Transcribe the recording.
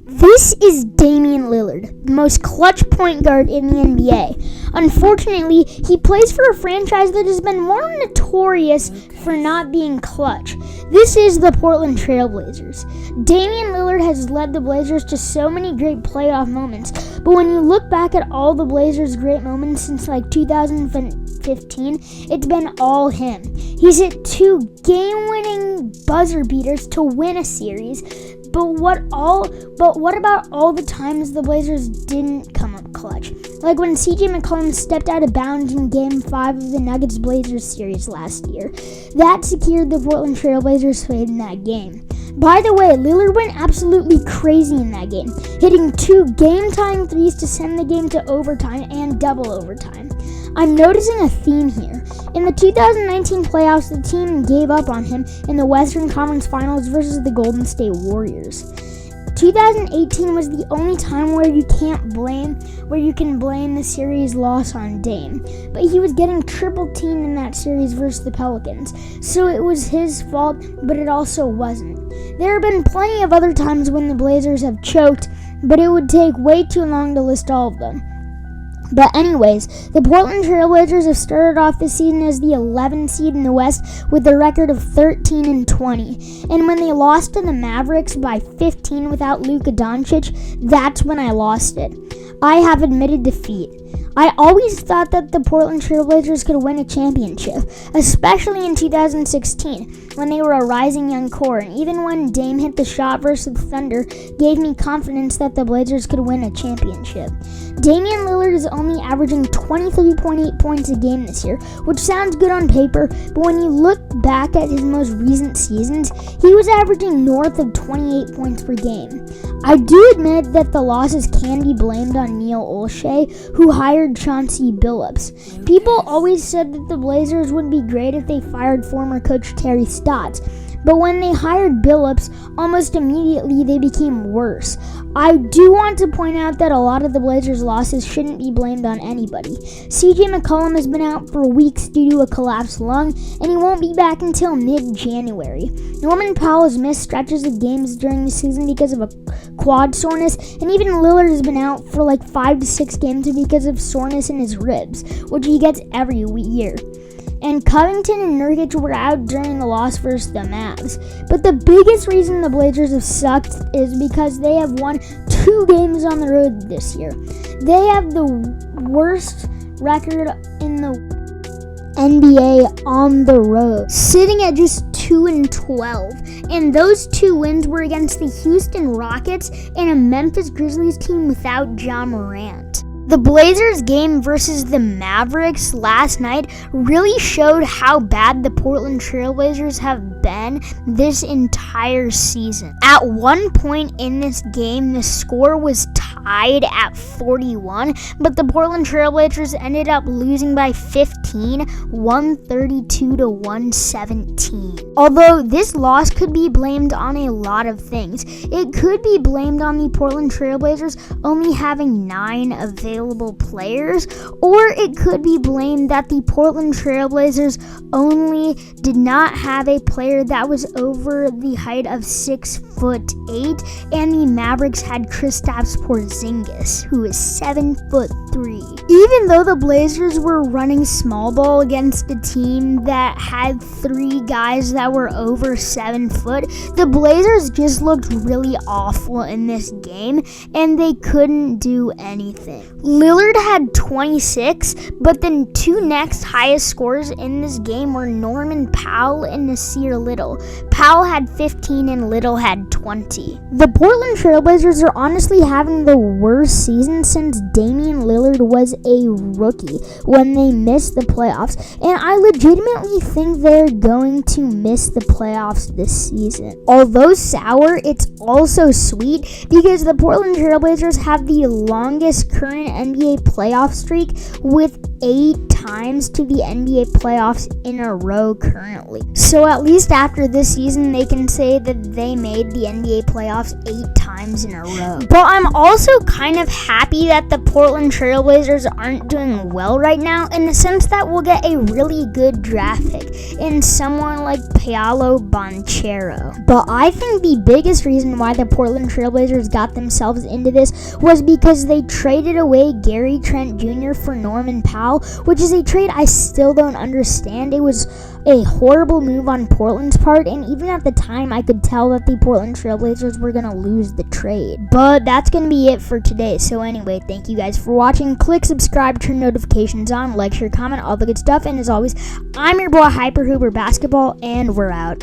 This is Damian Lillard, the most clutch point guard in the NBA. Unfortunately, he plays for a franchise that has been more notorious for not being clutch. This is the Portland Trail Blazers. Damian Lillard has led the Blazers to so many great playoff moments, but when you look back at all the Blazers' great moments since 2015, it's been all him. He's hit 2 game-winning buzzer beaters to win a series. But what about all the times the Blazers didn't come up clutch? Like when CJ McCollum stepped out of bounds in Game 5 of the Nuggets-Blazers series last year. That secured the Portland Trail Blazers' fate in that game. By the way, Lillard went absolutely crazy in that game, hitting 2 game-tying threes to send the game to overtime and double overtime. I'm noticing a theme here. In the 2019 playoffs, the team gave up on him in the Western Conference Finals versus the Golden State Warriors. 2018 was the only time where you can blame the series loss on Dame, but he was getting triple teamed in that series versus the Pelicans, so it was his fault, but it also wasn't. There have been plenty of other times when the Blazers have choked, but it would take way too long to list all of them. But anyways, the Portland Trail Blazers have started off this season as the 11th seed in the West with a record of 13-20. And when they lost to the Mavericks by 15 without Luka Doncic, that's when I lost it. I have admitted defeat. I always thought that the Portland Trail Blazers could win a championship, especially in 2016 when they were a rising young core, and even when Dame hit the shot versus the Thunder gave me confidence that the Blazers could win a championship. Damian Lillard is only averaging 23.8 points a game this year, which sounds good on paper, but when you look back at his most recent seasons, he was averaging north of 28 points per game. I do admit that the losses can be blamed on Neil Olshey, who hired Chauncey Billups. People always said that the Blazers would be great if they fired former coach Terry Stotts, but when they hired Billups, almost immediately they became worse. I do want to point out that a lot of the Blazers' losses shouldn't be blamed on anybody. CJ McCollum has been out for weeks due to a collapsed lung, and he won't be back until mid-January. Norman Powell has missed stretches of games during the season because of a quad soreness, and even Lillard has been out for 5 to 6 games because of soreness in his ribs, which he gets every year. And Covington and Nurkic were out during the loss versus the Mavs. But the biggest reason the Blazers have sucked is because they have won 2 games on the road this year. They have the worst record in the NBA on the road, sitting at just 2-12. And those 2 wins were against the Houston Rockets and a Memphis Grizzlies team without Ja Morant. The Blazers game versus the Mavericks last night really showed how bad the Portland Trail Blazers have been this entire season. At one point in this game, the score was tied at 41, but the Portland Trail Blazers ended up losing by 15, 132 to 117. Although this loss could be blamed on a lot of things. It could be blamed on the Portland Trail Blazers only having 9 available players, or it could be blamed that the Portland Trail Blazers only did not have a player that was over the height of 6'8", and the Mavericks had Kristaps Porzingis, who is 7'3". Even though the Blazers were running small ball against a team that had 3 guys that were over 7 foot, the Blazers just looked really awful in this game, and they couldn't do anything. Lillard had 26, but the 2 next highest scorers in this game were Norman Powell and Nasir Little. Powell had 15 and Little had 20. The Portland Trail Blazers are honestly having the worst season since Damian Lillard was a rookie when they missed the playoffs, and I legitimately think they're going to miss the playoffs this season. Although sour, it's also sweet because the Portland Trail Blazers have the longest current NBA playoff streak with 8 times to the NBA playoffs in a row currently. So at least after this season, they can say that they made the NBA playoffs 8 times in a row. But I'm also kind of happy that the Portland Trailblazers aren't doing well right now, in the sense that we'll get a really good draft pick in someone like Paolo Banchero. But I think the biggest reason why the Portland Trailblazers got themselves into this was because they traded away Gary Trent Jr. for Norman Powell, which is a trade I still don't understand. It was a horrible move on Portland's part, and even at the time I could tell that the Portland Trailblazers were going to lose the trade. But that's going to be it for today. So anyway, thank you guys for watching. Click subscribe, turn notifications on, like, share, comment, all the good stuff, and as always, I'm your boy Hyper Hooper Basketball, and we're out.